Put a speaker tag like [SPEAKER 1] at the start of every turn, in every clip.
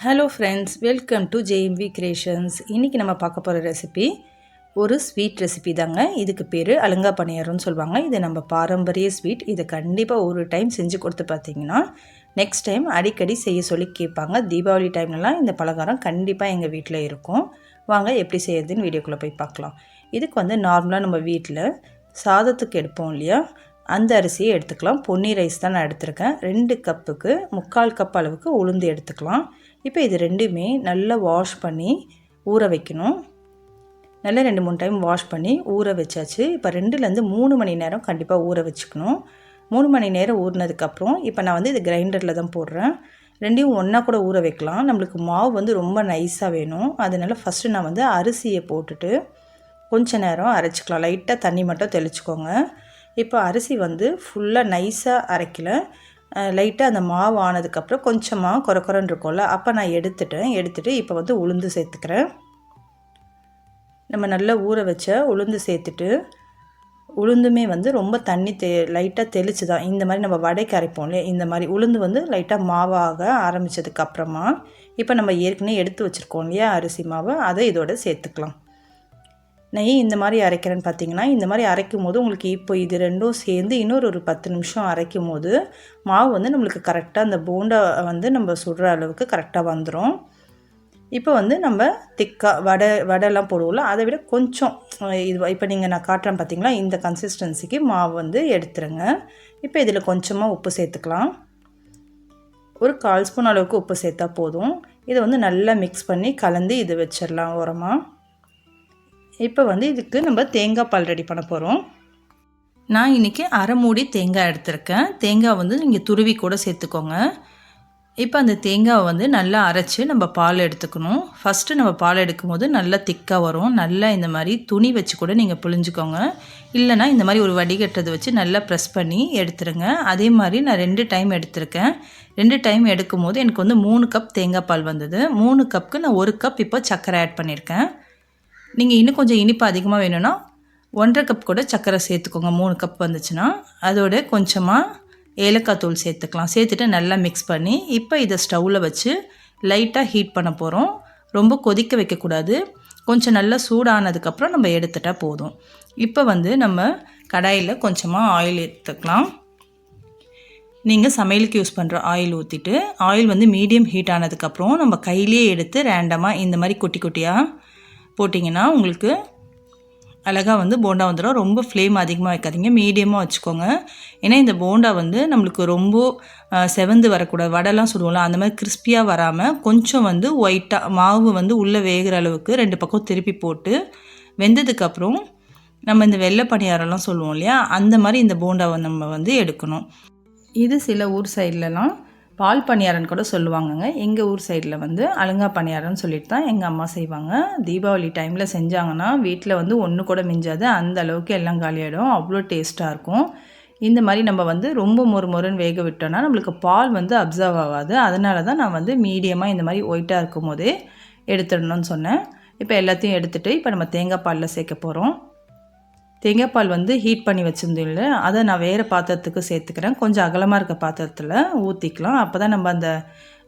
[SPEAKER 1] Hello friends, welcome to JMV creations. இன்றைக்கி நம்ம பார்க்க போகிற ரெசிபி ஒரு ஸ்வீட் ரெசிபி தாங்க. இதுக்கு பேர் அலங்கா பணியாரம்னு சொல்லுவாங்க. இது நம்ம பாரம்பரிய ஸ்வீட். இதை கண்டிப்பாக ஒரு டைம் செஞ்சு கொடுத்து பார்த்தீங்கன்னா நெக்ஸ்ட் டைம் அடிக்கடி செய்ய சொல்லி கேட்பாங்க. தீபாவளி டைம்லலாம் இந்த பலகாரம் கண்டிப்பாக எங்கள் வீட்டில் இருக்கும். வாங்க எப்படி செய்யறதுன்னு வீடியோக்குள்ளே போய் பார்க்கலாம். இதுக்கு வந்து நார்மலாக நம்ம வீட்டில் சாதத்துக்கு எடுப்போம் இல்லையா, அந்த அரிசியை எடுத்துக்கலாம். பொன்னி ரைஸ் தான் நான் எடுத்திருக்கேன். 2 கப்புக்கு 3/4 கப் அளவுக்கு உளுந்து எடுத்துக்கலாம். இப்போ இது ரெண்டுமே நல்லா வாஷ் பண்ணி ஊற வைக்கணும். நல்லா 2-3 டைம் வாஷ் பண்ணி ஊற வச்சாச்சு. இப்போ 2லேருந்து 3 மணி நேரம் கண்டிப்பாக ஊற வச்சுக்கணும். 3 மணி நேரம் ஊறினதுக்கப்புறம் இப்போ நான் வந்து இது கிரைண்டரில் தான் போடுறேன். ரெண்டையும் ஒன்றா கூட ஊற வைக்கலாம். நம்மளுக்கு மாவு வந்து ரொம்ப நைஸாக வேணும். அதனால் ஃபஸ்ட்டு நான் வந்து அரிசியை போட்டுட்டு கொஞ்ச நேரம் அரைச்சிக்கலாம். லைட்டாக தண்ணி மட்டும் தெளிச்சுக்கோங்க. இப்போ அரிசி வந்து ஃபுல்லாக நைஸாக அரைக்கல, லைட்டாக அந்த மாவு ஆனதுக்கப்புறம் கொஞ்சமாக கொரன்னு இருக்கும்ல, அப்போ நான் எடுத்துட்டு இப்போ வந்து உளுந்து சேர்த்துக்கிறேன். நம்ம நல்லா ஊற வச்ச உளுந்து சேர்த்துட்டு, உளுந்துமே வந்து ரொம்ப தண்ணி லைட்டாக தெளித்து தான் இந்த மாதிரி நம்ம வடைக்கு அரைப்போம் இல்லையா, இந்த மாதிரி உளுந்து வந்து லைட்டாக மாவாக ஆரம்பித்ததுக்கப்புறமா இப்போ நம்ம ஏற்கனவே எடுத்து வச்சுருக்கோம் இல்லையா அரிசி மாவை, அதை இதோட சேர்த்துக்கலாம். நான் ஏன் இந்த மாதிரி அரைக்கிறேன்னு பார்த்தீங்கன்னா, இந்த மாதிரி அரைக்கும் போது உங்களுக்கு இப்போ இது ரெண்டும் சேர்ந்து இன்னொரு 10 நிமிஷம் அரைக்கும் போது மாவு வந்து நம்மளுக்கு கரெக்டாக அந்த போண்டா வந்து நம்ம சுடுற அளவுக்கு கரெக்டாக வந்துடும். இப்போ வந்து நம்ம திக்காக வடைலாம் போடுவோம்ல, அதை விட கொஞ்சம் இது இப்போ நான் காட்டுறேன் பார்த்தீங்களா, இந்த கன்சிஸ்டன்சிக்கு மாவு வந்து எடுத்துருங்க. இப்போ இதில் கொஞ்சமாக உப்பு சேர்த்துக்கலாம். ஒரு 1/4 ஸ்பூன் அளவுக்கு உப்பு சேர்த்தா போதும். இதை வந்து நல்லா மிக்ஸ் பண்ணி கலந்து இது வச்சிடலாம் ஓரமாக. இப்போ வந்து இதுக்கு நம்ம தேங்காய் பால் ரெடி பண்ண போகிறோம். நான் இன்றைக்கி அரை மூடி தேங்காய் எடுத்திருக்கேன். தேங்காய் வந்து நீங்கள் துருவி கூட சேர்த்துக்கோங்க. இப்போ அந்த தேங்காவை வந்து நல்லா அரைச்சி நம்ம பால் எடுத்துக்கணும். ஃபஸ்ட்டு நம்ம பால் எடுக்கும் போது நல்லா திக்காக வரும். நல்லா இந்த மாதிரி துணி வச்சு கூட நீங்கள் புழிஞ்சிக்கோங்க. இல்லைனா இந்த மாதிரி ஒரு வடிகட்டதை வச்சு நல்லா ப்ரெஸ் பண்ணி எடுத்துருங்க. அதே மாதிரி நான் 2 டைம் எடுத்திருக்கேன். 2 டைம் எடுக்கும் போது எனக்கு வந்து 3 கப் தேங்காய் பால் வந்தது. 3 கப்புக்கு நான் 1 கப் இப்போ சர்க்கரை ஆட் பண்ணியிருக்கேன். நீங்கள் இன்னும் கொஞ்சம் இனிப்பு அதிகமாக வேணும்னா 1.5 கப் கூட சர்க்கரை சேர்த்துக்கோங்க. 3 கப் வந்துச்சுன்னா அதோட கொஞ்சமாக ஏலக்காய் தூள் சேர்த்துக்கலாம். சேர்த்துட்டு நல்லா மிக்ஸ் பண்ணி இப்போ இதை ஸ்டவ்வில் வச்சு லைட்டாக ஹீட் பண்ண போகிறோம். ரொம்ப கொதிக்க வைக்கக்கூடாது. கொஞ்சம் நல்லா சூடானதுக்கப்புறம் நம்ம எடுத்துட்டால் போதும். இப்போ வந்து நம்ம கடாயில் கொஞ்சமாக ஆயில் எடுத்துக்கலாம். நீங்கள் சமையலுக்கு யூஸ் பண்ணுற ஆயில் ஊற்றிட்டு, ஆயில் வந்து மீடியம் ஹீட் ஆனதுக்கப்புறம் நம்ம கையிலேயே எடுத்து ரேண்டமாக இந்த மாதிரி குட்டி குட்டியாக போட்டிங்கன்னா உங்களுக்கு அழகாக வந்து போண்டா வந்துடும். ரொம்ப ஃப்ளேம் அதிகமாக வைக்காதீங்க, மீடியமாக வச்சுக்கோங்க. ஏன்னா இந்த போண்டா வந்து நம்மளுக்கு ரொம்ப செவந்து வரக்கூடாது. வடைலாம் சுடுவோம்ல, அந்த மாதிரி கிறிஸ்பியாக வராமல் கொஞ்சம் வந்து ஒயிட்டாக மாவு வந்து உள்ளே வேகிற அளவுக்கு 2 பக்கம் திருப்பி போட்டு வெந்ததுக்கப்புறம் நம்ம இந்த வெள்ளை பணியாரம்லாம் சொல்லுவோம் இல்லையா, அந்த மாதிரி இந்த போண்டாவை நம்ம வந்து எடுக்கணும். இது சில ஊர் சைட்லலாம் பால் பணியாரன்னு கூட சொல்லுவாங்கங்க. எங்கள் ஊர் சைடில் வந்து அலங்கா பணியாரம்னு சொல்லிட்டு தான் எங்கள் அம்மா செய்வாங்க. தீபாவளி டைமில் செஞ்சாங்கன்னா வீட்டில் வந்து ஒன்று கூட மிஞ்சாது, அந்த அளவுக்கு எல்லாம் காலியாகிடும். அவ்வளோ டேஸ்ட்டாக இருக்கும். இந்த மாதிரி நம்ம வந்து ரொம்ப மொறுன்னு வேக விட்டோன்னா நம்மளுக்கு பால் வந்து அப்சர்வ் ஆகாது. அதனால தான் நான் வந்து மீடியமாக இந்த மாதிரி ஒயிட்டாக இருக்கும் போதே எடுத்துடணும்னு சொன்னேன். இப்போ எல்லாத்தையும் எடுத்துகிட்டு இப்போ நம்ம தேங்காய் பாலில் சேர்க்க போகிறோம். தேங்காய் பால் வந்து ஹீட் பண்ணி வச்சுருந்தோம் இல்லை, அதை நான் வேறு பாத்திரத்துக்கு சேர்த்துக்கிறேன். கொஞ்சம் அகலமாக இருக்க பாத்திரத்தில் ஊற்றிக்கலாம். அப்போ தான்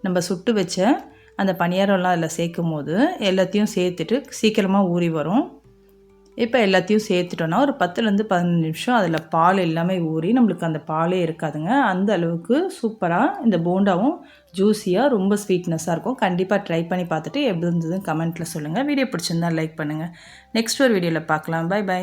[SPEAKER 1] நம்ம சுட்டு வச்ச அந்த பணியாரம்லாம் அதில் சேர்க்கும் போது எல்லாத்தையும் சேர்த்துட்டு சீக்கிரமாக ஊறி வரும். இப்போ எல்லாத்தையும் சேர்த்துட்டோன்னா ஒரு 10லேருந்து 15 நிமிஷம் அதில் பால் எல்லாமே ஊறி நம்மளுக்கு அந்த பாலே இருக்காதுங்க. அந்த அளவுக்கு சூப்பராக இந்த போண்டாவும் ஜூஸியாக ரொம்ப ஸ்வீட்னஸாக இருக்கும். கண்டிப்பாக ட்ரை பண்ணி பார்த்துட்டு எப்படி இருந்ததுன்னு கமெண்ட்டில் சொல்லுங்கள். வீடியோ பிடிச்சிருந்தா லைக் பண்ணுங்கள். நெக்ஸ்ட் ஒரு வீடியோவில் பார்க்கலாம். பை.